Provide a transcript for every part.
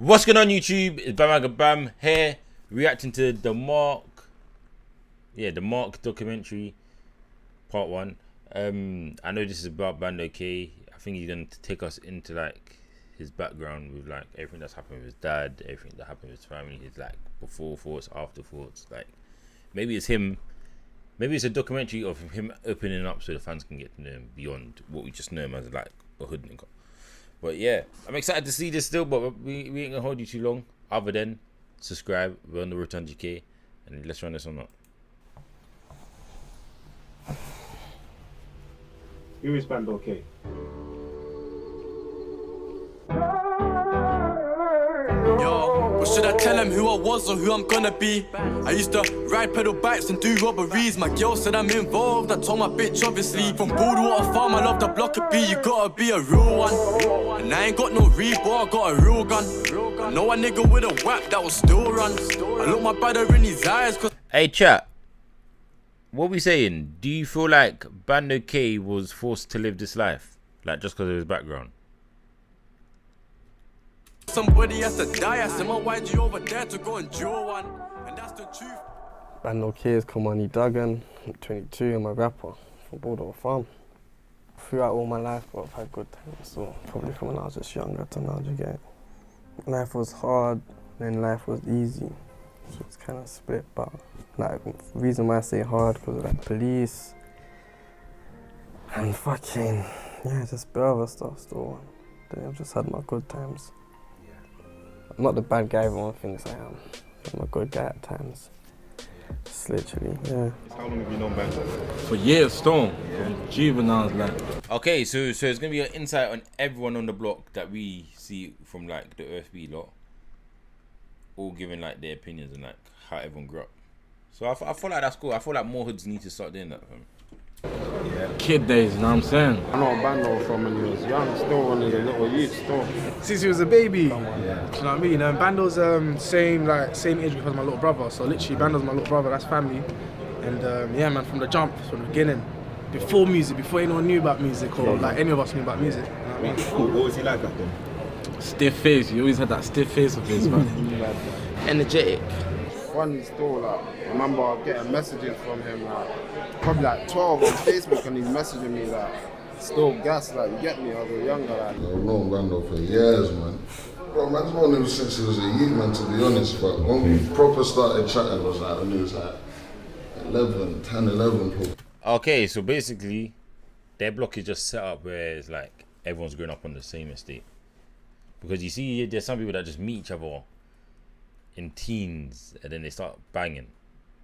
What's going on YouTube? It's Bandwagonbam here, reacting to the M.A.R.K. The M.A.R.K documentary, part 1. I know this is about Bandokay. I think he's going to take us into like his background with like everything that's happened with his dad, everything that happened with his family, his like before thoughts, after thoughts. Like maybe it's him, maybe it's a documentary of him opening up so the fans can get to know him beyond what we just know him as like a hood nigga. But yeah, I'm excited to see this still, but we ain't gonna hold you too long. Other than subscribe, we're on the road to 100k, and let's run this on up. Who is Bandokay? Yo, but should I tell them who I was or who I'm gonna be? I used to ride pedal bikes and do robberies. My girl said I'm involved, I told my bitch obviously. From Broadwater Farm, I love the block of B. You gotta be a real one. And I ain't got no Reebok, I got a real gun. I know a nigga with a whack that will still run. I look my brother in his eyes cause Hey chat, what we saying? Do you feel like Bandokay was forced to live this life, like just because of his background? somebody has to die. I said my YG over there to go and draw one. And that's the truth. Bandokay is Mark Duggan, I'm 22, I'm a rapper from Broadwater Farm. Throughout all my life, I've had good times, so probably from when I was just younger to now, you get it. Life was hard, then life was easy, so it's kind of split, but like, the reason why I say hard, because of like police, and fucking, yeah, just a bit of other stuff still. Then I've just had my good times. I'm not the bad guy everyone thinks I am. I'm a good guy at times. Just literally, yeah. How long have you known Bandokay? For years, Stone. Juveniles, like. Okay, so it's gonna be an insight on everyone on the block that we see from like the OFB lot, all giving like their opinions and like how everyone grew up. So I feel like that's cool. I feel like more hoods need to start doing that. Kid days, you know what I'm saying? I know Bando from when he was young, still when he was a little youth, still. Since he was a baby, do you know what I mean? Bando's same age because my little brother. So literally, Bando's my little brother. That's family. And yeah, man, from the jump, from the beginning, before music, before anyone knew about music or like any of us knew about music. You know what I mean? Cool. What was he like back then? Stiff face, you always had that stiff face of his, man. Energetic. Funny still, like, I remember getting messages from him, like, probably like 12 on Facebook, and he's messaging me like, still gas, like, you get me, I was younger, like. I've known Bando for years, man. Bro, man's known him since he was a youth, man, to be honest, but when we proper started chatting was like, when he was like 11, 10, 11 probably. Okay, so basically, their block is just set up where it's like everyone's growing up on the same estate. Because you see, there's some people that just meet each other in teens and then they start banging.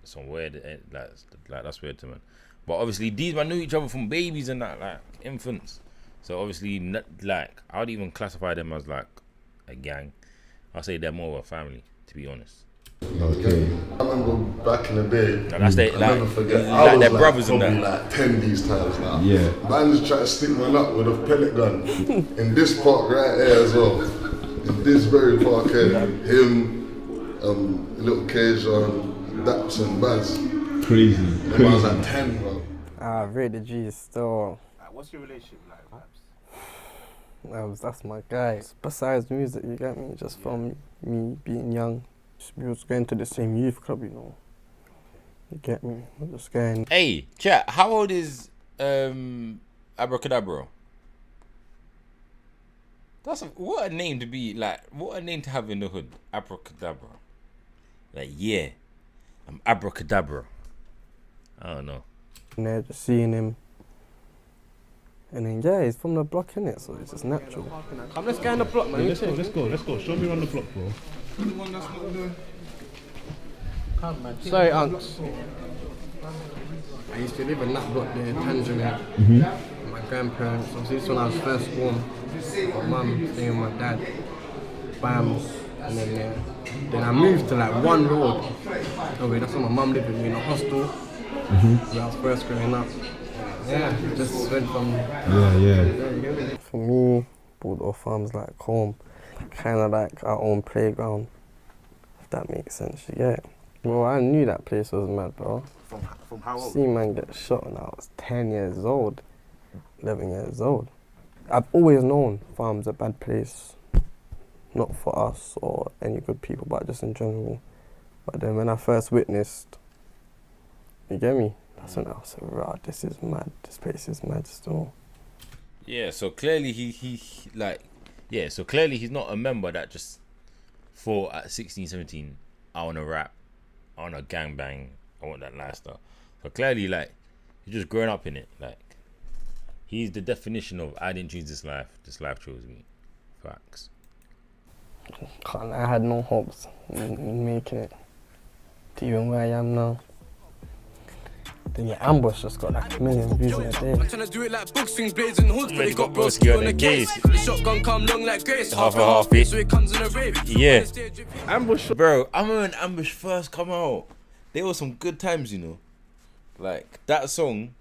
Some weird, like that's weird to me. But obviously, these men knew each other from babies and that, like infants. So obviously, like I would even classify them as like a gang. I'll say they're more of a family, to be honest. Okay. I remember back in the day, That's they, I'll like, never forget, like I was their like brothers and probably that. like 10 these times now. Yeah. Man's trying to stick one up with a pellet gun in this park right here as well. In this very park here. Him, Little Kj, Daps and Baz. Crazy. When I was like 10, bro. Rated G is still, What's your relationship like, Babs? that's my guy. Besides music, you get me, just from me being young. We was going to the same youth club, you know. You get me? We're just going. Hey, chat. How old is Abracadabra? That's what a name to be like. What a name to have in the hood, Abracadabra. Like yeah, I'm Abracadabra. I don't know. And there, just seeing him. And then yeah, he's from the block, innit? So it's just natural. Come, let's go in the block, man. Let's go. Show me around the block, bro. Sorry, Unks. I used to live in that block there, Tangerine. My grandparents, obviously this is when I was first born. My mum staying with my dad. Bams. And then yeah. Then I moved to like one road. Okay, that's where my mum lived with me in a hostel. Where I was first growing up. Yeah, just went from. Yeah. For me, Broadwater Farm's like home. Kind of like our own playground. If that makes sense, you get it? Well, I knew that place was mad, bro. From how old? See man get shot when I was 10 years old, 11 years old. I've always known Farm's a bad place. not for us or any good people, but just in general. But then when I first witnessed, you get me? That's when I was like, "Rah, this is mad. This place is mad still." Yeah, so clearly so clearly he's not a member that just thought at 16, 17, I want to rap, I want to gangbang, I want that lifestyle. So clearly, like, he's just growing up in it. Like, he's the definition of I didn't choose this life chose me. Facts. I had no hopes in making it to even where I am now. Then your Ambush just got like 1 million views in a day. I'm trying to do it like boxing blades and hoods, but they got broski on the case. The shotgun come long like Grace, half a half it, so it comes in a rave. Yeah. Ambush. Bro, I remember when Ambush first come out, there were some good times, you know. Like, that song,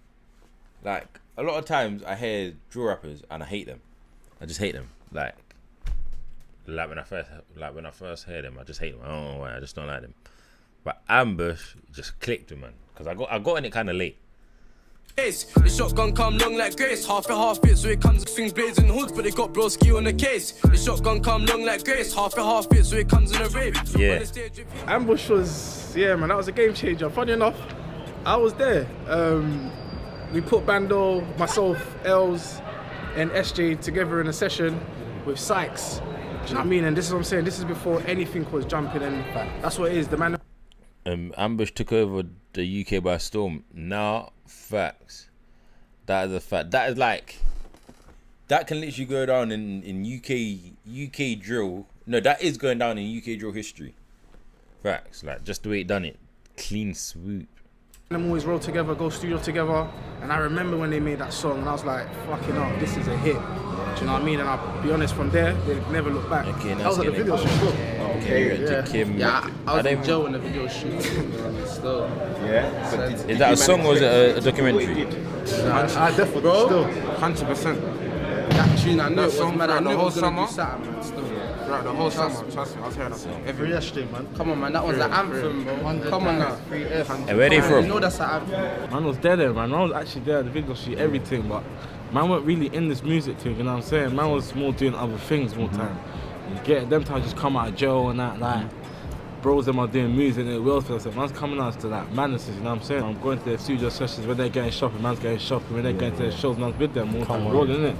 like, a lot of times I hear drill rappers and I hate them. I just hate them. Like when I first heard them, I just hate them. I don't know why, I just don't like them. But Ambush just clicked, man. Because I got in it kind of late. The shotgun come long like Grace, half it, so it comes swing blades and hoods, but they got broski on the case. The shotgun come long like Grace, half it, so it comes in a rave. Yeah. Ambush was, yeah, man, that was a game changer. Funny enough, I was there. We put Bando, myself, Els, and SJ together in a session with Sykes. Do you know what I mean? And this is what I'm saying. This is before anything was jumping, and that's what it is. The man. Ambush took over the UK by storm. Nah, facts. That is a fact. That is like, that can literally go down in UK drill. No, that is going down in UK drill history. Facts. Like, just the way it done it. Clean swoop. Them always roll together, go studio together, and I remember when they made that song, and I was like, "Fucking hell, this is a hit." Do you know what I mean? And I'll be honest, from there, they never looked back. Okay, that was at the video shoot. I was in jail when the video shoot. Still. Yeah. Is that a song or is it a documentary? I definitely, bro, still, 100%. That tune, I knew it was mad. I knew it was gonna do something, man. Still. throughout the whole summer. Trust me, I was hearing that song. Every yesterday, man. Come on, man. That was the anthem, bro. Come on now. And where they from? You know that's the anthem. Man was there, man. Man was actually there at the video shoot, everything, but man weren't really in this music thing, you know what I'm saying? Man was more doing other things more time. You get them times just come out of jail and that, like, bros them are doing music and it will feel so man's coming out to like madnesses, you know what I'm saying? I'm going to their studio sessions when they're getting shopping, man's getting shopping, when they're going to their shows, man's with them more time, rolling in it.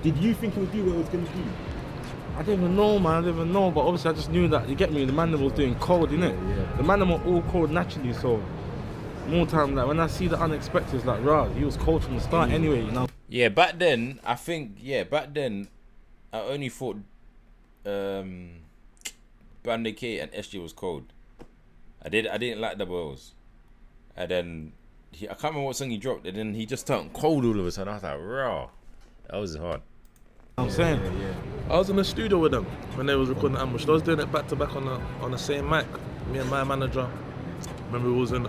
Did you think it would do what it was going to do? I didn't even know, man, I didn't even know, but obviously I just knew that, you get me, the man that was doing cold, innit? The man that were all cold naturally, so more time, like when I see the unexpected, it's like, rah, he was cold from the start anyway, you know? Yeah, back then, I think, I only thought Bandokay and SJ was cold. I didn't like Double L's. And then, I can't remember what song he dropped, and then he just turned cold all of a sudden. I was like, raw. That was hard. I'm saying, I was in the studio with them when they was recording Ambush. I was doing it back to back on the same mic. Me and my manager. Remember we was in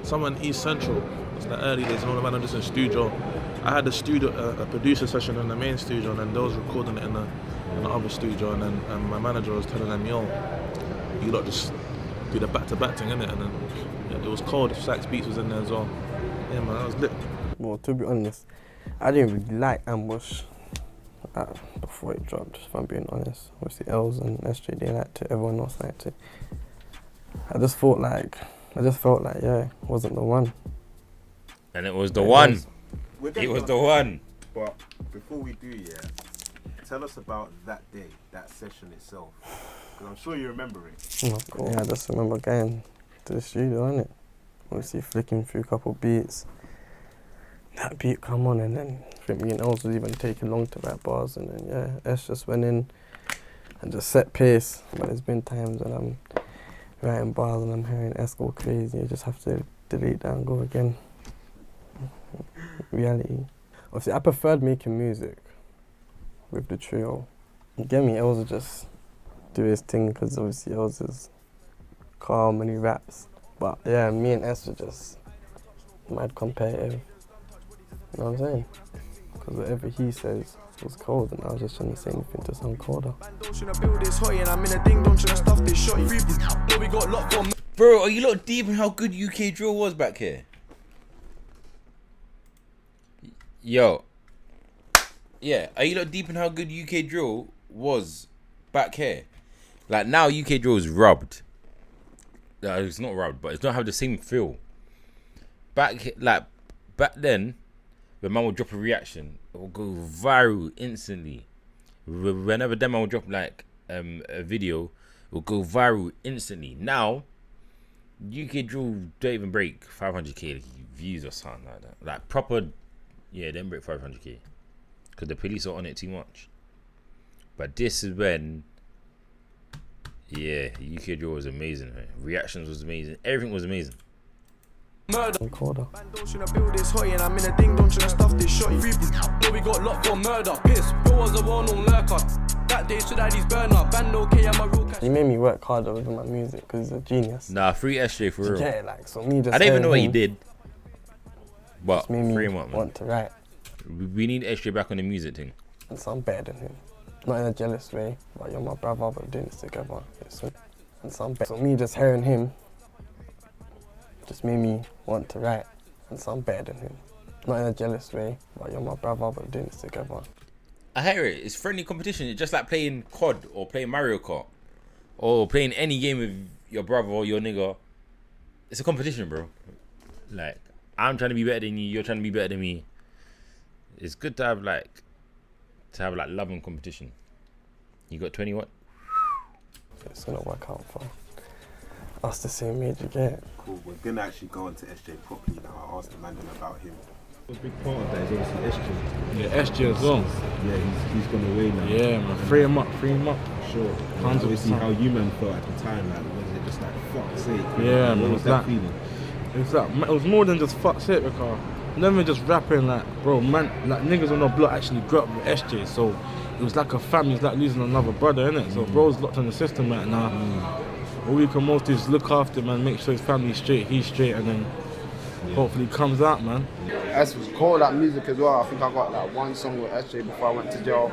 somewhere in East Central. It's the early days, and all the managers in the studio. I had a producer session in the main studio, and then they was recording it in the other studio, and then my manager was telling them, yo, you lot just do the back-to-back thing, innit? And then it was cold. Sax Beats was in there as well. Yeah, man, that was lit. Well, to be honest, I didn't really like Ambush before it dropped, if I'm being honest. Obviously, Els and SJ, they liked it, everyone else liked it. I just felt like, yeah, it wasn't the one. And it was the one. It was the one. But before we do, tell us about that day, that session itself. Because I'm sure you remember it. Oh my God. Yeah, I just remember going to the studio, innit? Obviously flicking through a couple beats. That beat come on, and then I think me and Els was even taking long to write bars, and then S just went in and just set pace. But there's been times when I'm writing bars and I'm hearing S go crazy, you just have to delete that and go again. Reality. Obviously, I preferred making music with the trio. You get me? Els would just do his thing because obviously Els is calm and he raps. But yeah, me and S were just mad competitive. You know what I'm saying? Because whatever he says was cold, and I was just trying to say anything to sound colder. Bro, are you lot deep in how good UK drill was back here? Yo. Yeah, are you lot deep in how good UK drill was back here. Like now, UK drill is rubbed. It's not rubbed, but it's not have the same feel. Back then, when man would drop a reaction, it will go viral instantly. Whenever them man would drop like a video, it will go viral instantly. Now, UK drill don't even break 500k views or something like that. Like proper, yeah, they don't break 500k because the police are on it too much. But this is when, yeah, UK drill was amazing, man. Reactions was amazing. Everything was amazing. Murder. Bando should build this hoy and I'm in a ding dong should stuff this shot. Know we got locked for murder. Piss. Bro was a well-known lurker. That day should have these burner. Bandokay and my real cash. He made me work harder with my music because he's a genius. Nah, free SJ for real. Yeah, like so me just. I don't even know what he did. But made me free him up, man. Want to write. We need SJ back on the music thing. And so I'm better than him. Not in a jealous way, but you're my brother, we're doing this together. And so I'm better. So me just hearing him just made me want to write. And so I'm better than him. Not in a jealous way, but you're my brother, we're doing this together. I hear it. It's friendly competition. It's just like playing COD or playing Mario Kart or playing any game with your brother or your nigga. It's a competition, bro. Like, I'm trying to be better than you. You're trying to be better than me. It's good to have like love and competition. You got 20 what? It's gonna work out for us the same age again. Cool. We're gonna actually go on to SJ properly now. I asked the man about him. A big part of that is obviously SJ. Yeah, SJ as well. Yeah, he's gone away now. Yeah, man. Free him up. Sure. And obviously how you man felt at the time, like, was it just like, fuck's sake? Yeah, man. What was that feeling? It was more than just fuck's sake, because never just rapping like, bro, man, like niggas on the block actually grew up with SJ, so it was like a family, it's like losing another brother, innit? So bro's locked in the system right now. All we can most do is look after him and make sure his family's straight, he's straight, and then hopefully he comes out, man. S was cold at music as well. I think I got like one song with SJ before I went to jail.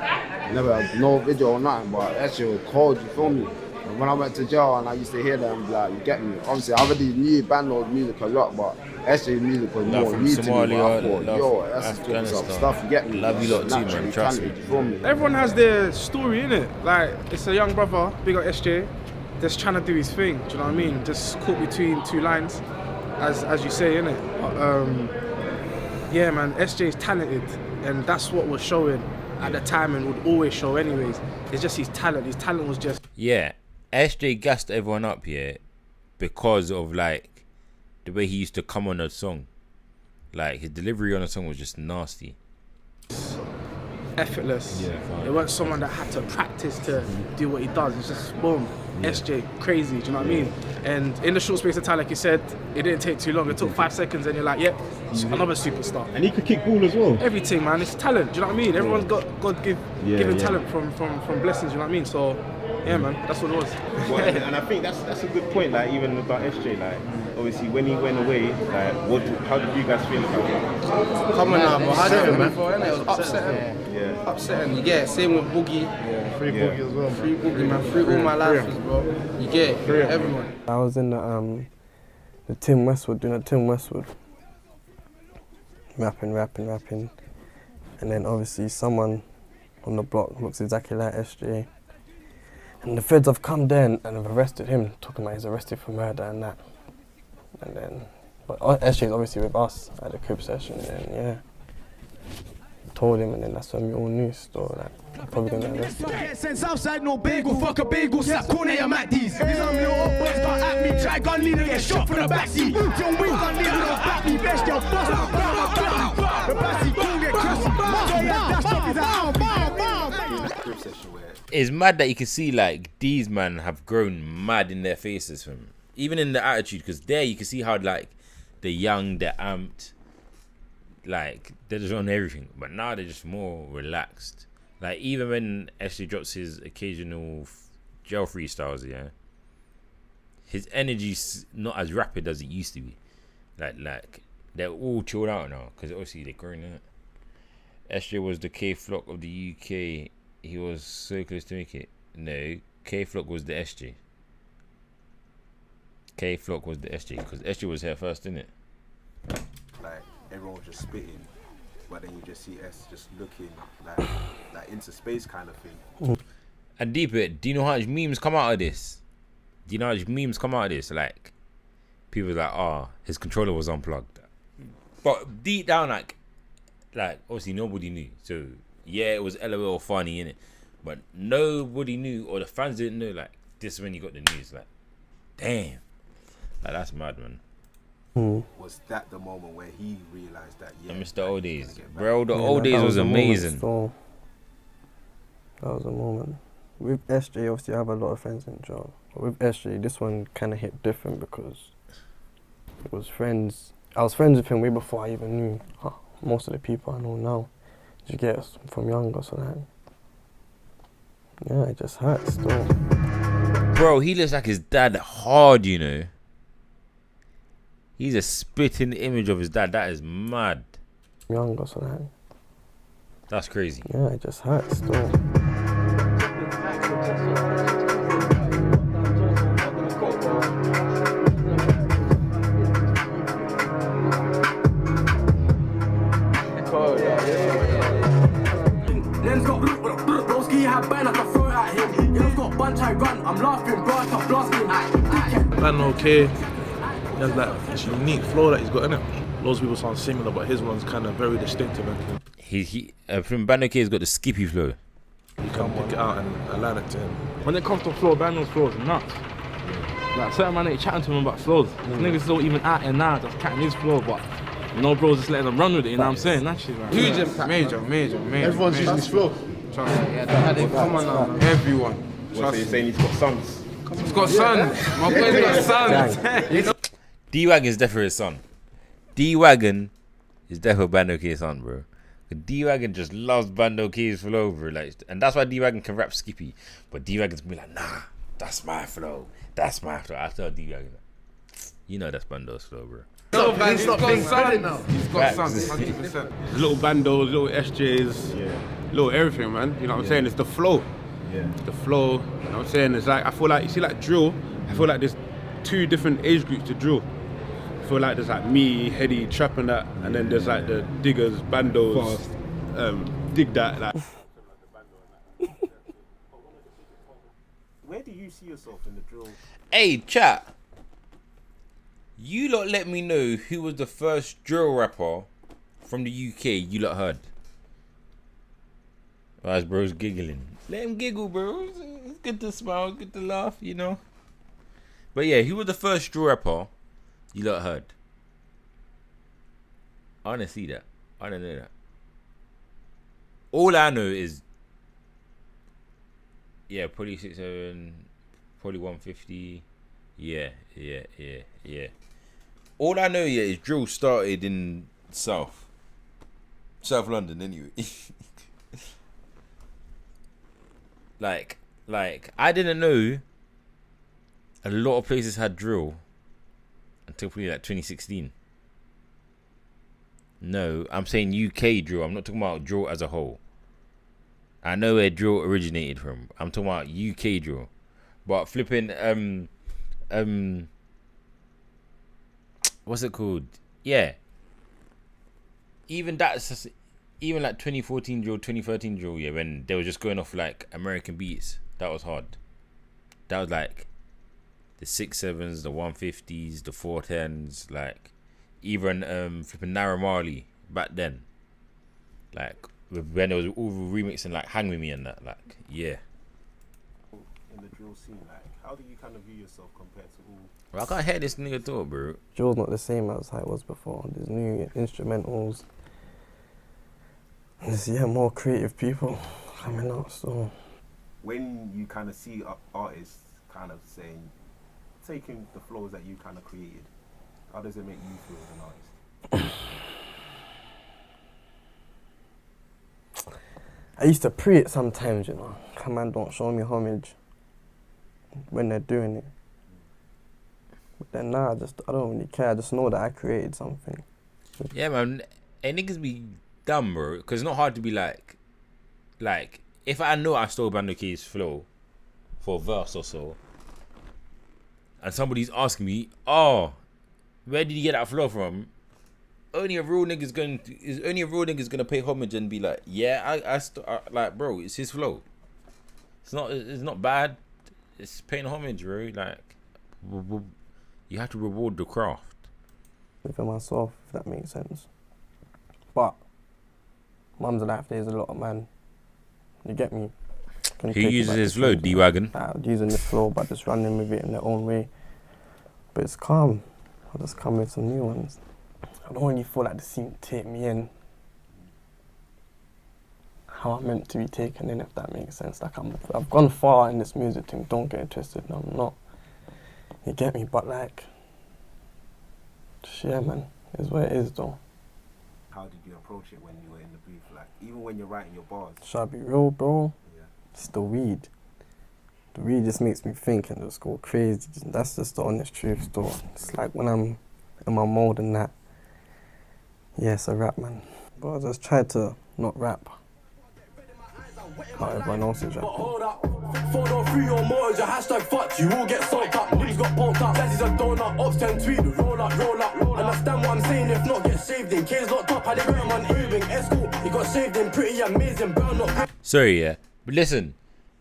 Never had no video or nothing, but SJ was cold, you feel me? And when I went to jail and I used to hear them, like, you get me? Obviously, I already knew Bandwagon's music a lot, but SJ's music was more new to me. But I thought, yo, S is doing some stuff, you get me? Love you lot too, man, trust me. You feel me? Everyone has their story, innit? Like, it's a young brother, big up SJ, just trying to do his thing, do you know what I mean? Just caught between two lines, as you say, innit? Yeah, man, SJ is talented, and that's what was showing at the time and would always show anyways. It's just his talent. His talent was just... Yeah, SJ gassed everyone up here because of like the way he used to come on a song. Like his delivery on a song was just nasty. Effortless. Yeah, it wasn't someone that had to practice to do what he does. It's just boom, SJ, crazy. Do you know what I mean? And in the short space of time, like you said, it didn't take too long. It took 5 seconds, and you're like, yep, another superstar. And he could kick ball as well. Everything, man. It's talent. Do you know what I mean? Everyone's got God given talent from blessings. Do you know what I mean? So. Yeah, man, that's what it was. Well, and I think that's a good point. Like even about SJ, like obviously when he went away, like how did you guys feel about it? Come on now, but how did it before? It was upsetting. Yeah. Upsetting. You get it. Same with Boogie. Yeah, free Boogie as well. Free Boogie, man. Free all my life, bro. You get it. Free everyone. I was in the Tim Westwood, doing a Tim Westwood, rapping, and then obviously someone on the block looks exactly like SJ. And the feds have come there and have arrested him, talking about he's arrested for murder and that. And then, but SJ's obviously with us at the crib session, and yeah, told him, and then that's when we all knew. So like, probably gonna arrest him. Since outside no bagel, fuck a bagel, slap corner your MACDs. These little boys got at me, try gun leader, get shot from the backseat. John Wayne gun leader, don't back me, best your boss, the backseat, don't get It's mad that you can see like these men have grown mad in their faces from even in the attitude, because there you can see how like they're young, they're amped, like they're just on everything, but now they're just more relaxed. Like even when Ashley drops his occasional jail freestyles, yeah, his energy's not as rapid as it used to be. Like they're all chilled out now because obviously they're growing in it. SJ was the K-Flock of the UK. He was so close to make it. No, K-Flock was the SJ. K-Flock was the SJ because SJ was here first, didn't it? Like everyone was just spitting, but then you just see S just looking like into space kind of thing. And deep it, do you know how much memes come out of this? Do you know how much memes come out of this? Like, people like, oh, his controller was unplugged. But deep down, like obviously nobody knew. So yeah, it was LOL funny, innit? But nobody knew, or the fans didn't know. Like, this is when you got the news. Like, damn, like that's mad, man. Was that the moment where he realized that? Yeah, I miss the old days, bro. The old days was amazing. That was a moment. With SJ, obviously, I have a lot of friends in jail. But with SJ, this one kind of hit different because it was friends. I was friends with him way before I even knew most of the people I know now. You get us from younger, so that, yeah, it just hurts still. Bro, he looks like his dad hard, you know. He's a spitting image of his dad. That is mad. Younger, so that. That's crazy. Yeah, it just hurts still. Bandokay, he has like this unique flow that he's got in it. Loads of people sound similar, but his one's kind of very distinctive. And he from Bandokay, he's got the skippy flow. You can pick it out and align it to him. When it comes to flow, Bando's flow is nuts. Like, certain man ain't chatting to him about flows. Niggas don't even out there now just catting his flow, but no bros just letting them run with it, you know what I'm saying? Naturally, man. Huge impact. Major. Everyone's using his flow. Trust me. Yeah, come on now, man. Everyone. What, so you're saying he's got sons? He's got sons. My boy's got sons. D-Wagon is definitely his son. D-Wagon is definitely Bandokay's son, bro. D-Wagon just loves Bandokay's flow, bro. Like, and that's why D-Wagon can rap skippy. But D-Wagon's gonna be like, nah, that's my flow. That's my flow. I tell D-Wagon, you know that's Bando's flow, bro. He's got sons now. He's got sons, 100%. Little bandos, little SJs, little everything, man. You know what I'm saying? It's the flow. Yeah. The flow. You know what I'm saying? It's like, I feel like, you see like drill, I feel like there's 2 different age groups to drill. I feel like there's like me, Heady, trap and that, and then there's like the diggers, bandos, dig that. Like. Where do you see yourself in the drill? Hey, chat. You lot let me know who was the first drill rapper from the UK you lot heard. As bro's giggling. Let him giggle, bro. It's good to smile, it's good to laugh, you know. But yeah, who was the first drill rapper you lot heard? I want to see that. I want to know that. All I know is, yeah, probably 6'7", probably 150. Yeah. All I know, yeah, is drill started in South London, anyway. like I didn't know a lot of places had drill until probably like 2016. No, I'm saying UK drill. I'm not talking about drill as a whole. I know where drill originated from. I'm talking about UK drill. But flipping what's it called? Yeah. Even that's even like 2014 drill, 2013 drill, yeah, when they were just going off like American beats. That was hard. That was like the 6'7s, the 150s, the 410s, like even flipping Narrow Marley back then. Like when it was all remixing like Hang With Me and that, like, yeah. In the drill scene, like, how do you kind of view yourself compared to all? Well, I can't hear this nigga talk, bro. Drill's not the same as how it was before. There's new instrumentals. There's more creative people coming out. So when you kind of see artists kind of saying, taking the flows that you kind of created, how does it make you feel as an artist? I used to pre it sometimes, you know. Come on, don't show me homage when they're doing it. But then now, I don't really care. I just know that I created something. Yeah, man. Hey, niggas be dumb, bro. Because it's not hard to be like, if I know I stole Bandokay's flow for a verse or so, and somebody's asking me, oh, where did you get that flow from? Only a real nigga's gonna pay homage and be like, yeah, I like, bro, it's his flow. It's not bad. It's paying homage, bro. Like, you have to reward the craft. For myself, if that makes sense. But Mum's life, there's a lot of man. You get me? He uses his flow, D-Wagon. Using this flow, but just running with it in their own way. But it's calm. I'll just come with some new ones. I don't really feel like the scene take me in how I'm meant to be taken in, if that makes sense. Like I've gone far in this music thing, don't get it twisted, no, I'm not. You get me? But like, yeah man, it's what it is though. How did you approach it when you were in the booth? Like, even when you're writing your bars? Shall I be real, bro? Yeah. It's the weed. The weed just makes me think and just go crazy. That's just the honest truth though. It's like when I'm in my mode and that, yeah, it's a rap, man. But I just try to not rap how everyone else is rapping. Hold up, 403 or more is your hashtag fuck, you all get soaked up. Niggas got poked up, Jazzy's a donut, ops 10 tweet, roll up. Understand what I'm saying, if not get saved in. Kids locked up, how they got him on earring. Esco, he got saved in, pretty amazing, brown up. Sorry, yeah. But listen,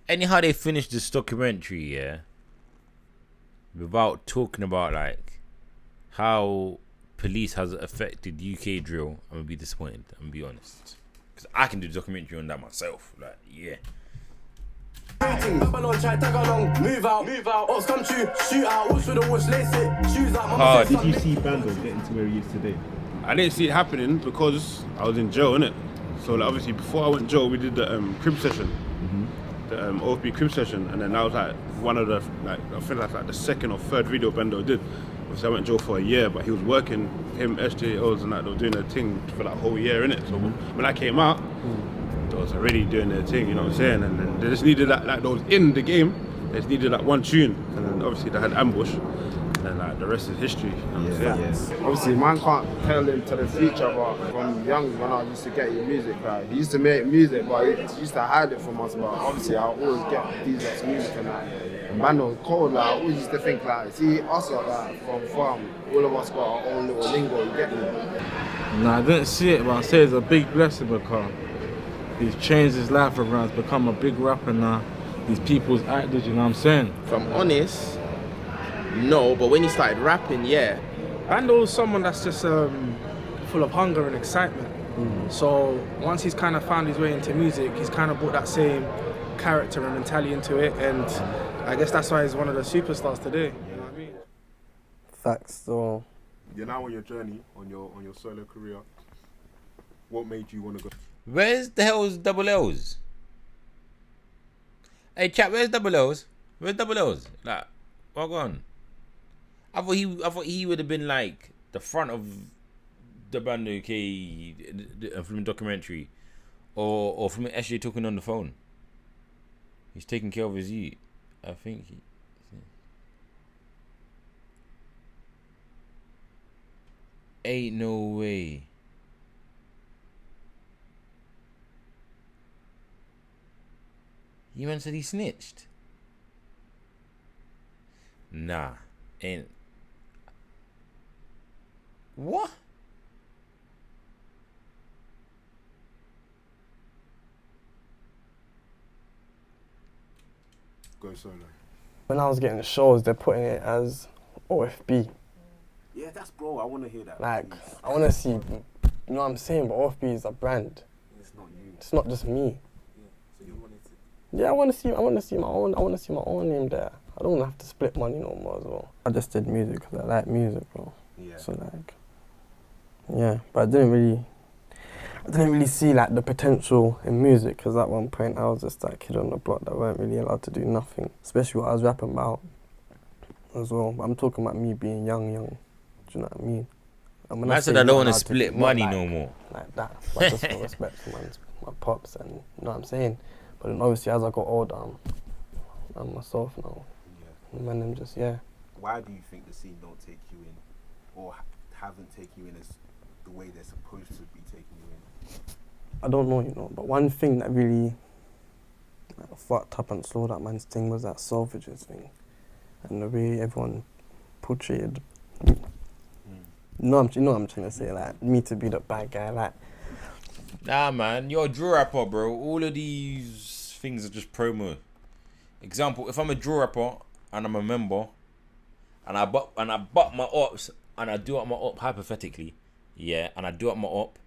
anyhow they finish this documentary, yeah, without talking about like how police has affected UK drill, I'm gonna be disappointed. I'm gonna be honest, because I can do a documentary on that myself. Like, yeah. Babylon try tag along, move out. Ops come true, shoot out. What's with the watch, lace it, shoes out. How did you see Bando getting to where he is today? I didn't see it happening because I was in jail, innit? So like, obviously before I went to jail, we did the crib session, the OFB crib session, and then that was like one of the, like, I think that's like the second or third video Bando did. Obviously I went to jail for a year, but he was working, him, SJOs and that, they were doing their thing for that whole year, innit? So when I came out, they was already doing their thing, you know what I'm saying? And then they just needed that, like, they was in the game, they just needed that one tune, and then obviously they had Ambush, and like the rest is history, you know what I'm saying? Obviously, man can't tell into the future, but from young, when I used to get your music, like, he used to make music, but he used to hide it from us. But obviously, I always get these music and that. And man was cold, like, I always used to think, like, see, us like, from farm, all of us got our own little lingo, you get me? Nah, I didn't see it, but I say it's a big blessing because he's changed his life around, he's become a big rapper now. These people's actors, you know what I'm saying? If I'm honest, no, but when he started rapping, yeah. Bando's someone that's just full of hunger and excitement. So once he's kind of found his way into music, he's kind of brought that same character and mentality into it, and I guess that's why he's one of the superstars today. You know what I mean? Facts, so. You're now on your journey, on your solo career. What made you want to go? Where's the hell's Double L's? Hey chat, where's Double L's? Where's Double L's? Like, what on? I thought he would have been like the front of the Bandokay from the documentary, or from SJ talking on the phone. He's taking care of his youth. I think he. Ain't no way. You man said he snitched. Nah, ain't. What? Go solo. When I was getting the shows, they're putting it as OFB. Yeah, that's bro. I want to hear that. Like, please. I want to see, you know what I'm saying? But OFB is a brand. It's not you. It's not just me. Yeah. So you wanted to. Yeah, I want to see my own name there. I don't have to split money no more as well. I just did music because I like music, bro. Yeah. So like, yeah, but I didn't really see like the potential in music because at one point I was just that kid on the block that weren't really allowed to do nothing, especially what I was rapping about as well. But I'm talking about me being young. Do you know what I mean? And when I said I don't want to split money like, no more. Like that, but just for respect for my pops and you know what I'm saying. But then obviously as I got older, I'm myself now. Yeah. And then just Why do you think the scene don't take you in, or haven't taken you in as the way they're supposed to be taking you in? I don't know, but one thing that really fucked up and slowed up man's thing was that Selfridges thing, and the way everyone portrayed. You know what I'm trying to say, like me to be the bad guy, like. Nah, man, you're a drill rapper, bro. All of these things are just promo. Example, if I'm a drill rapper and I'm a member, and I butt my ops and I do up my op hypothetically, yeah, and I do up my op,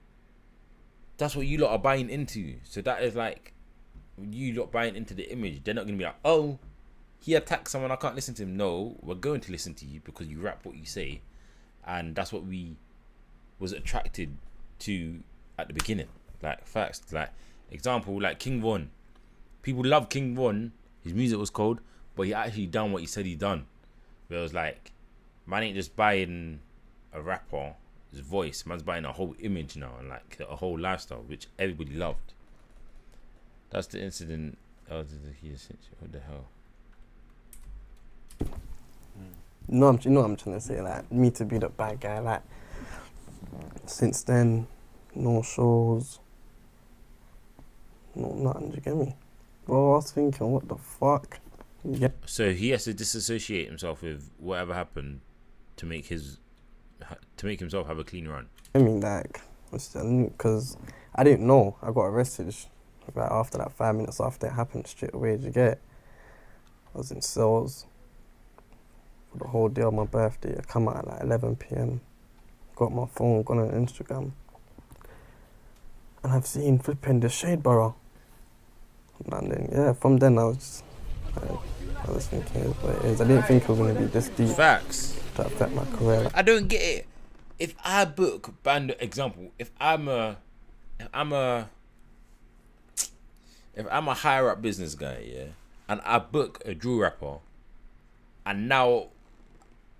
that's what you lot are buying into. So that is like you lot buying into the image. They're not gonna be like, oh, he attacked someone, I can't listen to him. No, we're going to listen to you because you rap what you say, and that's what we was attracted to at the beginning. Like facts. Like example, like King Von. People love King Von. His music was cold, but he actually done what he said he done. But it was like, man ain't just buying a rapper, his voice. Man's buying a whole image now and like a whole lifestyle, which everybody loved. That's the incident. Oh, what the hell? You know what I'm trying to say? Like, me to be the bad guy. Like, since then, no shows, no nothing. Do you get me? Bro, I was thinking, what the fuck? Yeah. So he has to disassociate himself with whatever happened to make himself have a clean run. I mean, like, because I didn't know. I got arrested like after that 5 minutes after it happened straight away. Did you get it? I was in cells for the whole day of my birthday. I come out at like 11 p.m. Got my phone, gone on Instagram, and I've seen flipping the Shade Borough. And then yeah, from then I was thinking it is what it is. I didn't think it was gonna be this deep. Facts. To affect my career. I don't get it. If I book example, if I'm a higher up business guy, yeah, and I book a drill rapper, and now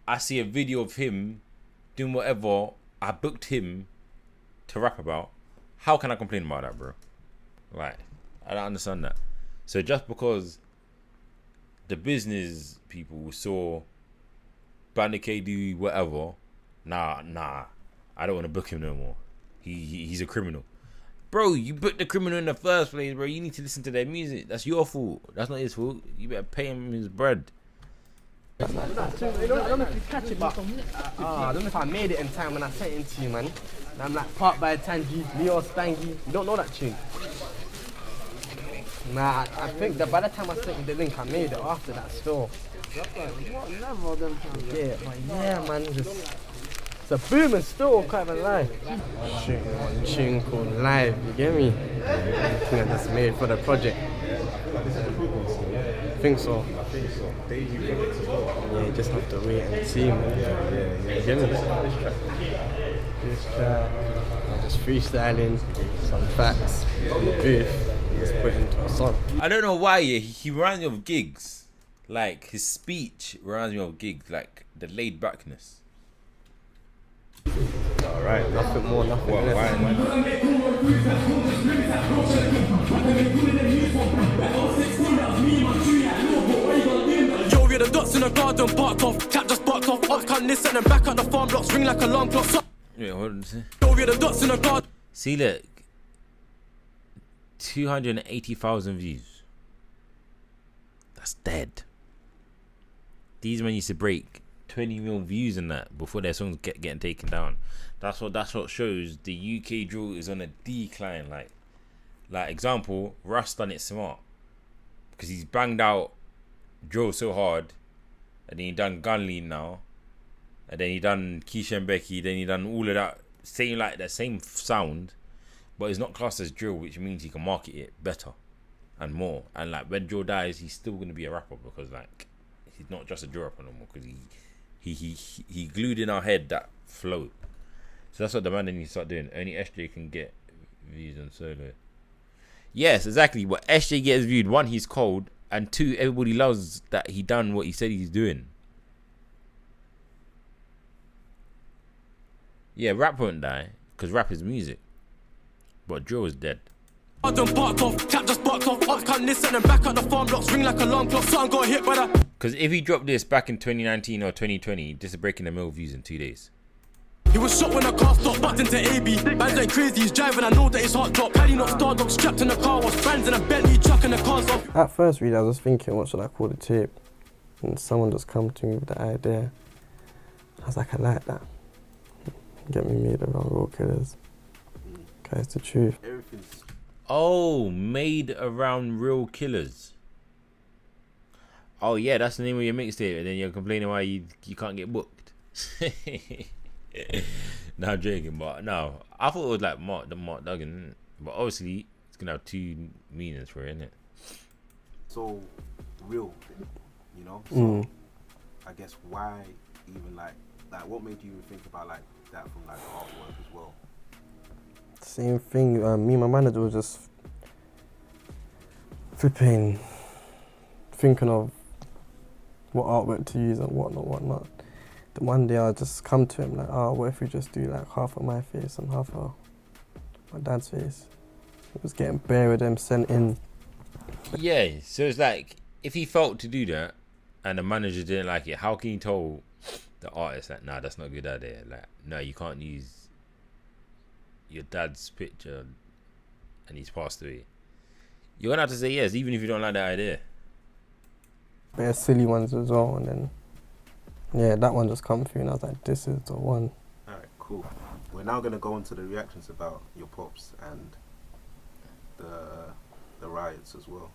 I see a video of him doing whatever I booked him to rap about, how can I complain about that, bro? Like, I don't understand that. So just because the business people saw Bandokay do whatever, nah, I don't want to book him no more. He's a criminal. Bro, you booked the criminal in the first place, bro. You need to listen to their music. That's your fault. That's not his fault. You better pay him his bread. I don't know if you catch it, but I don't know if I made it in time when I sent it to you, man. And I'm like, Part by Tangy, Leo Stangy. You don't know that tune? Nah, I think that by the time I sent you the link, I made it after that still. Yeah, but yeah, man, it's a boom and still, can't even lie. One tune called Live, you get me? I think I just made it for the project. I think so. Yeah, you just have to wait and see, man. You get me? This track, just freestyling, some facts on the booth, just put into a song. I don't know why, yeah, he reminds me of Gigs. Like, his speech reminds me of Gigs, like the laid backness. Alright, nothing more, nothing less. Yo, we're the dots in the garden, barked off. Cat just barked off. Ops can't listen and back at the farm blocks, ring like alarm clock. Wait, hold on. Yo, we're the dots in the garden. See, look, 280,000 views. That's dead. These men used to break 20 million views in that before their songs getting taken down. That's what shows the UK drill is on a decline. Like example, Russ done it smart because he's banged out drill so hard, and then he done Gun Lean now, and then he done Keisha and Becky, then he done all of that same sound, but it's not classed as drill, which means he can market it better and more. And like when drill dies, he's still gonna be a rapper because like he's not just a drill rapper no more because he glued in our head that flow. So that's what the man needs to start doing. Only SJ can get views on solo. Yes, exactly. But SJ gets viewed. One, he's cold, and two, everybody loves that he done what he said he's doing. Yeah, rap won't die because rap is music, but drill is dead. Barked off, cat just barked off. Ops can't listen and back at the farm blocks, ring like alarm clock. Something got hit by that. Because if he dropped this back in 2019 or 2020, this is breaking 1 million views in 2 days. He was shot when a car stopped, backed into AB. Man's like crazy, he's driving, I know that his heart dropped. Paddy not star dog, strapped in the car, was friends in a Bentley truck and the car's off. At first really, I was just thinking, what should I call the tape? And someone just come to me with the idea. I was like, I like that. Get me made around real killers. Guys, the truth. Oh, made around real killers. oh yeah, that's the name of your mixtape, and then you're complaining why you can't get booked. Nah, I'm joking, but no, I thought it was like Mark Duggan, but obviously it's gonna have two meanings for it, innit? So real, you know. So I guess why even like what made you even think about like that from like artwork as well? Same thing. Me and my manager was just flipping, thinking of what artwork to use and whatnot. Then one day I just come to him like, what if we just do like half of my face and half of my dad's face? It was getting bare with them sent in. Yeah, so it's like, if he felt to do that and the manager didn't like it, how can you tell the artist that, nah, that's not a good idea? Like, no, you can't use your dad's picture and he's passed away. You're gonna have to say yes, even if you don't like that idea. Bare silly ones as well, and then yeah, that one just come through and I was like, this is the one. Alright, cool. We're now gonna go into the reactions about your pops and the riots as well.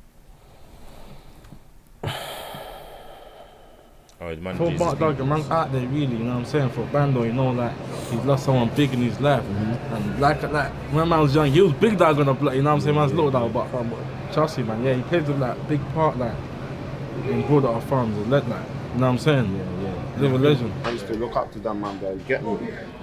Oh, the man for Mark Duggan, man's out there really, you know what I'm saying? For Bando, you know, like he's lost someone big in his life. And like when man was young, he was big dog on the block, you know what I'm saying? Man's little dog, but trust me, man, yeah, he plays with like big part like in broader farms, like, you know what I'm saying? Yeah. Live a legend. I used to look up to that man, but get me.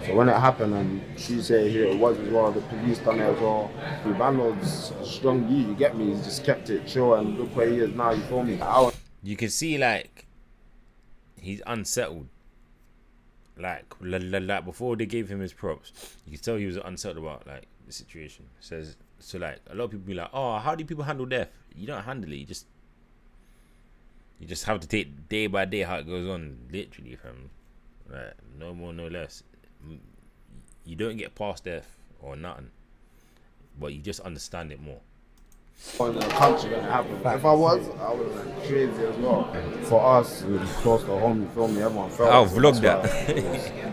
So when it happened, and she said here it was as well, the police done it as well. Bando's a strong you get me. He's just kept it chill, and look where he is now. You feel me? You can see like he's unsettled. Like before they gave him his props, you could tell he was unsettled about like the situation. So like a lot of people be like, oh, how do people handle death? You don't handle it. You just have to take day by day how it goes on, literally, fam. Right, no more, no less. You don't get past death or nothing, but you just understand it more. In the country gonna happen. If I would have been crazy as well. For us, it was close to home. You feel me? Everyone felt. I'll vlog that.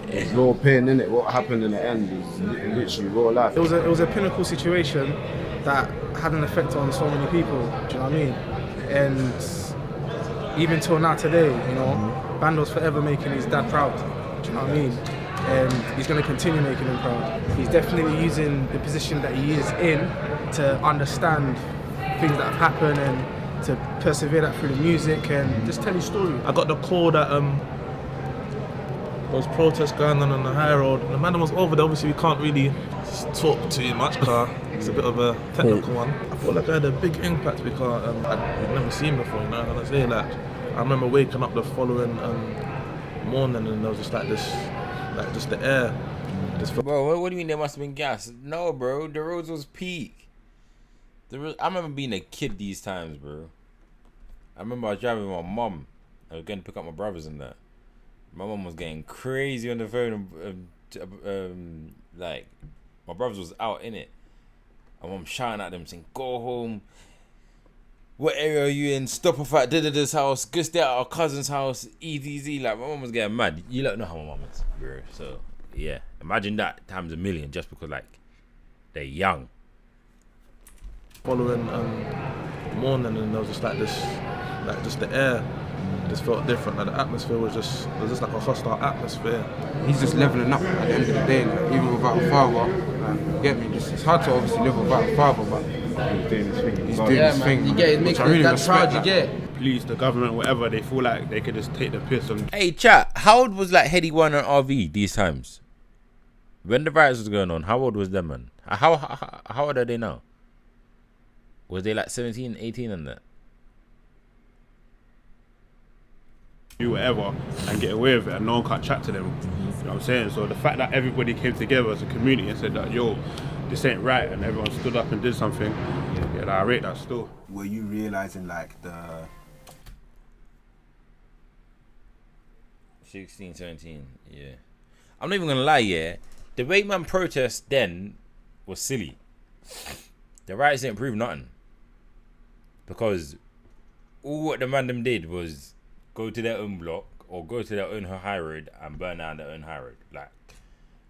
There's real pain in it. What happened in the end is literally real life. It was a pinnacle situation that had an effect on so many people. Do you know what I mean? And even till now today, you know, Bando's forever making his dad proud. Do you know what I mean? And he's going to continue making him proud. He's definitely using the position that he is in to understand things that have happened and to persevere that through the music and just tell his story. I got the call that there was protests going on the high road. The man was over there. Obviously, we can't really talk too much because it's a bit of a technical one. I feel like I had a big impact because I'd never seen before, you know. And I say like, I remember waking up the following morning and there was just like this, like just the air. Bro, what do you mean there must have been gas? No, bro, the roads was peak. I remember being a kid these times, bro. I remember I was driving with my mum. I was going to pick up my brothers and that. My mum was getting crazy on the phone. Like, my brothers was out in it. And mum shouting at them saying, go home. What area are you in? Stop off at this house. Go stay at our cousin's house. EDZ. Like, my mum was getting mad. You don't know how my mum is, bro. So, yeah. Imagine that times a million just because, like, they're young. Following morning and there was just like this, like just the air just felt different. Like the atmosphere was just like a hostile atmosphere. He's just leveling up at the end of the day, like, even without a father. Like, get me? It's hard to obviously live without a father, but he's doing his thing. He's doing his thing. You get it, makes really that proud. You get. Police, the government, whatever, they feel like they could just take the piss on. Hey, chat. How old was like Heady One and RV these times? When the riots was going on, how old was them, man? How old are they now? Was they like 17, 18 and that? Do whatever and get away with it and no one can't chat to them. You know what I'm saying? So the fact that everybody came together as a community and said that, yo, this ain't right, and everyone stood up and did something, yeah, I rate that still. Were you realising like the 16, 17, yeah. I'm not even gonna lie, yeah. The way man protest then was silly. The riots didn't prove nothing. Because all what the man them did was go to their own block or go to their own high road and burn down their own high road.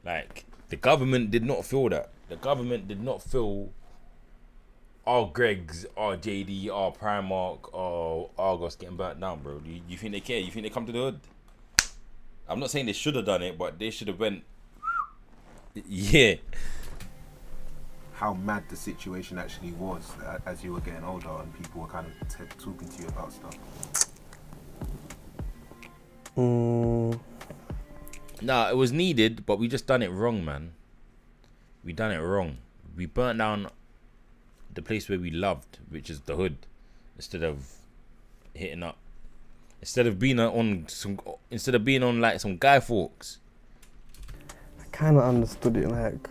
Like the government did not feel that. The government did not feel all Greg's, all JD, all Primark, all Argos getting burnt down, bro? Do you think they care? You think they come to the hood? I'm not saying they should have done it, but they should have went. Yeah. How mad the situation actually was as you were getting older and people were kind of talking to you about stuff. Nah, it was needed, but we just done it wrong, man. We done it wrong. We burnt down the place where we loved, which is the hood, instead of hitting up. Instead of being on like some Guy Fawkes. I kind of understood it like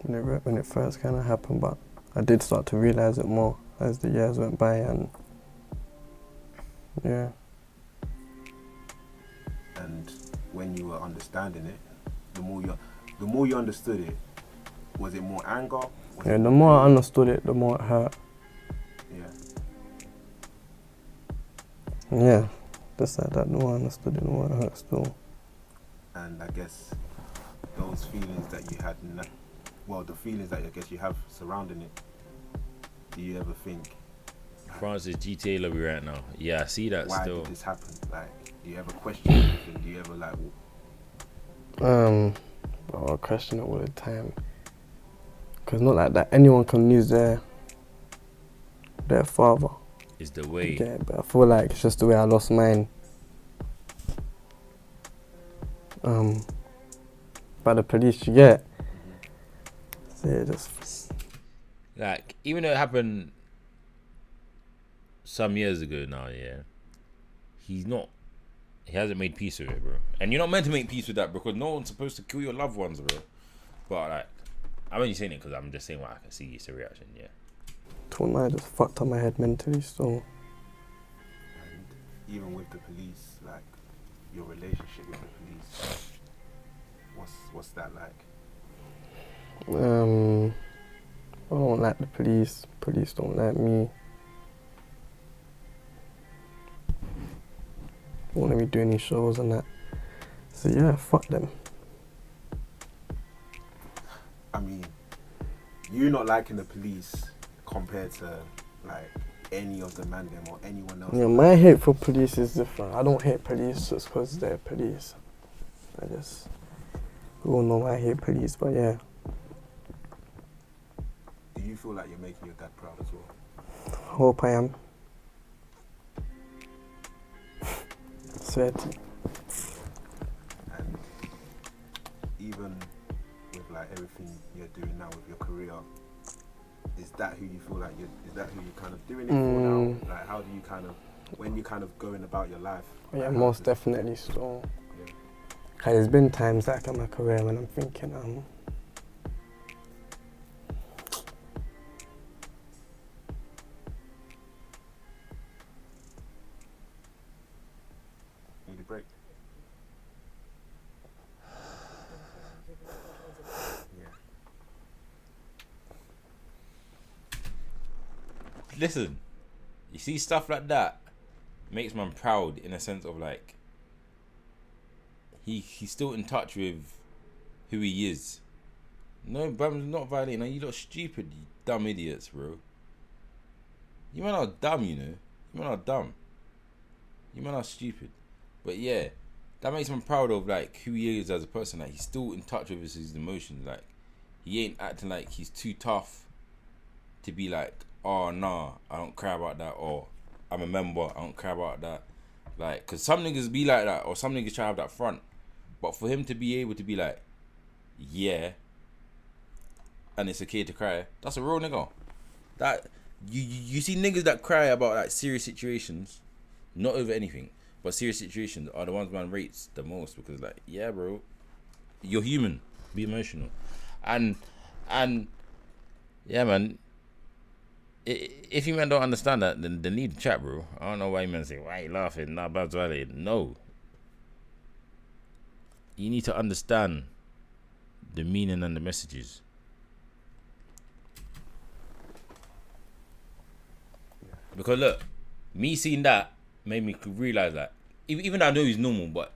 when it first kind of happened, but I did start to realise it more as the years went by, and yeah. And when you were understanding it, the more you understood it, was it more anger? Yeah, the more I understood it, the more it hurt. Yeah. Yeah, just like that. The more I understood it, the more it hurt still. And I guess those feelings that you had, the feelings that I guess you have surrounding it, do you ever think, France's GTA lobby right now? Yeah, I see that why still. did this happen? Like, do you ever question anything? Do you ever like? I question it all the time. Cause not like that anyone can lose their father. Is the way. Yeah, but I feel like it's just the way I lost mine. By the police, you get. So yeah, just Like, even though it happened some years ago now, yeah, he hasn't made peace with it, bro. And you're not meant to make peace with that, because no one's supposed to kill your loved ones, bro. But like, I'm only saying it because I'm just saying what I can see. It's a reaction, yeah. till now, I just fucked up my head mentally. So And even with the police, like your relationship with the police, what's that like? I don't like the police. Police don't like me. Don't let me do any shows and that. So yeah, fuck them. I mean, you not liking the police compared to like any of the man them or anyone else. Yeah, my hate for police is different. I don't hate police just because they're police. We all know I hate police, but yeah. Do you feel like you're making your dad proud as well? Hope I am. Swear to you. And even with like everything you're doing now with your career, is that who you feel like is that who you're kind of doing it for now? Like, how do you kind of, when you kind of going about your life? Yeah, most definitely so. Yeah. There's been times like in my career when I'm thinking, need a break. Listen, you see stuff like that makes man proud in a sense of like he's still in touch with who he is. No, Bam's not violating. You lot stupid, you dumb idiots, bro. You man are dumb, you know. You man are dumb. You man are stupid. But yeah, that makes me proud of like who he is as a person. Like, he's still in touch with his emotions. Like, he ain't acting like he's too tough to be like, oh nah, I don't care about that, or I'm a member, I don't care about that. Like, cause some niggas be like that, or some niggas try to have that front. But for him to be able to be like, yeah, and it's okay to cry, that's a real nigga. That you see niggas that cry about like serious situations, not over anything, but serious situations are the ones man rates the most, because like, yeah, bro, you're human, be emotional, and yeah, man. If you man don't understand that, then they need to chat, bro. I don't know why you man say, why you laughing? Nah, Babs Valley. No. You need to understand the meaning and the messages. Because look, me seeing that made me realize that, even though I know he's normal, but,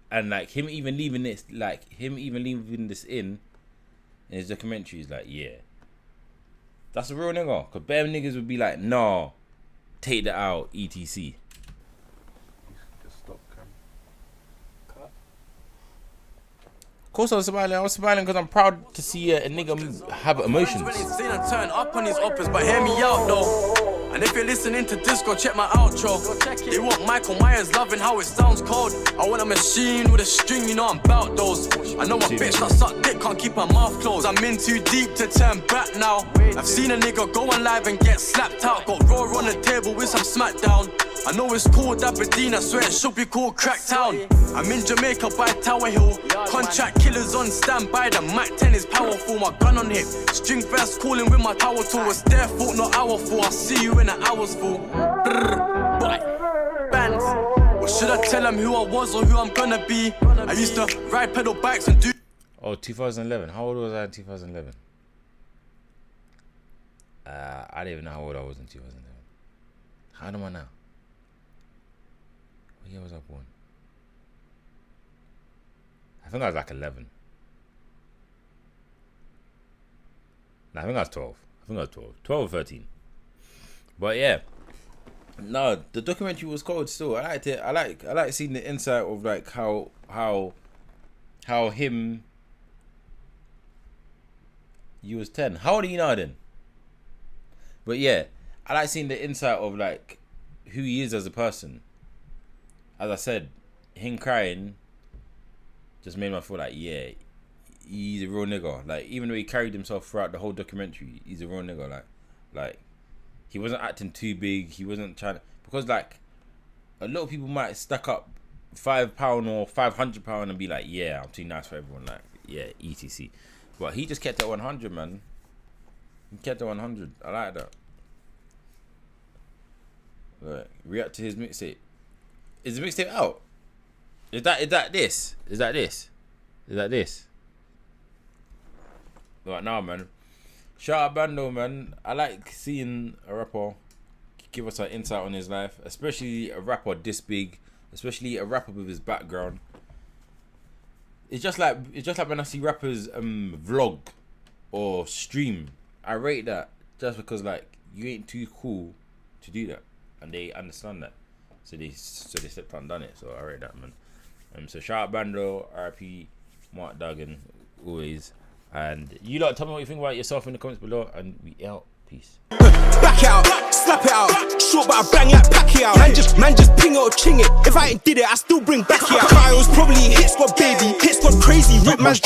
and like him even leaving this in his documentary is like, yeah, That's a real nigga. Cause bare niggas would be like, nah, take that out, etc. Just stop, Cam. Of course I was smiling because I'm proud to see a nigga have emotions. Seen and turn up on his uppers, but hear me out though. And if you're listening to this, go check my outro. They want Michael Myers loving how it sounds cold. I want a machine with a string, you know I'm bout those. I know a bitch that suck dick can't keep her mouth closed. I'm in too deep to turn back now. I've seen a nigga go on live and get slapped out. Got raw on the table with some smackdown. I know it's called Aberdeen, I swear it should be called Cracktown. I'm in Jamaica by Tower Hill. Contract killers on standby, the Mac 10 is powerful. My gun on hip, string vest calling with my power tool. It's their fault, not our fault. I'll see you in an hour's full. Boy, bands. Or should I tell them who I was or who I'm gonna be? I used to ride pedal bikes and do. Oh, 2011. How old was I in 2011? I don't even know how old I was in 2011. How old am I now? What year was I born? I think I was like 11. No, I think I was 12. 12 or 13. But yeah. No, the documentary was cold still. I liked it. I like seeing the insight of like how him. You was 10. How old are you now then? But yeah, I like seeing the insight of like who he is as a person. As I said, him crying just made me feel like, yeah, he's a real nigga. Like, even though he carried himself throughout the whole documentary, he's a real nigga. Like he wasn't acting too big. He wasn't trying to, because like a lot of people might stack up £5 or £500 and be like, yeah, I'm too nice for everyone. Like, yeah, etc. But he just kept it 100, man. He kept it 100. I like that. Right, react to his mixtape. Is the mixtape out? Is that this? Right now, man. Shout out Bando, man. I like seeing a rapper give us an insight on his life, especially a rapper this big, especially a rapper with his background. It's just like when I see rappers vlog or stream. I rate that just because like you ain't too cool to do that, and they understand that, so they stepped out and done it. So I rate that, man. So shout out Bando, RIP, Mark Duggan, always. And you lot, tell me what you think about yourself in the comments below, and we out. Peace. Back out, slap it out, short but I bang like Pacquiao. Man just ping it or ching it. If I ain't did it, I still bring back it out. Kyle's probably hit squad baby, hit squad crazy, rip man's.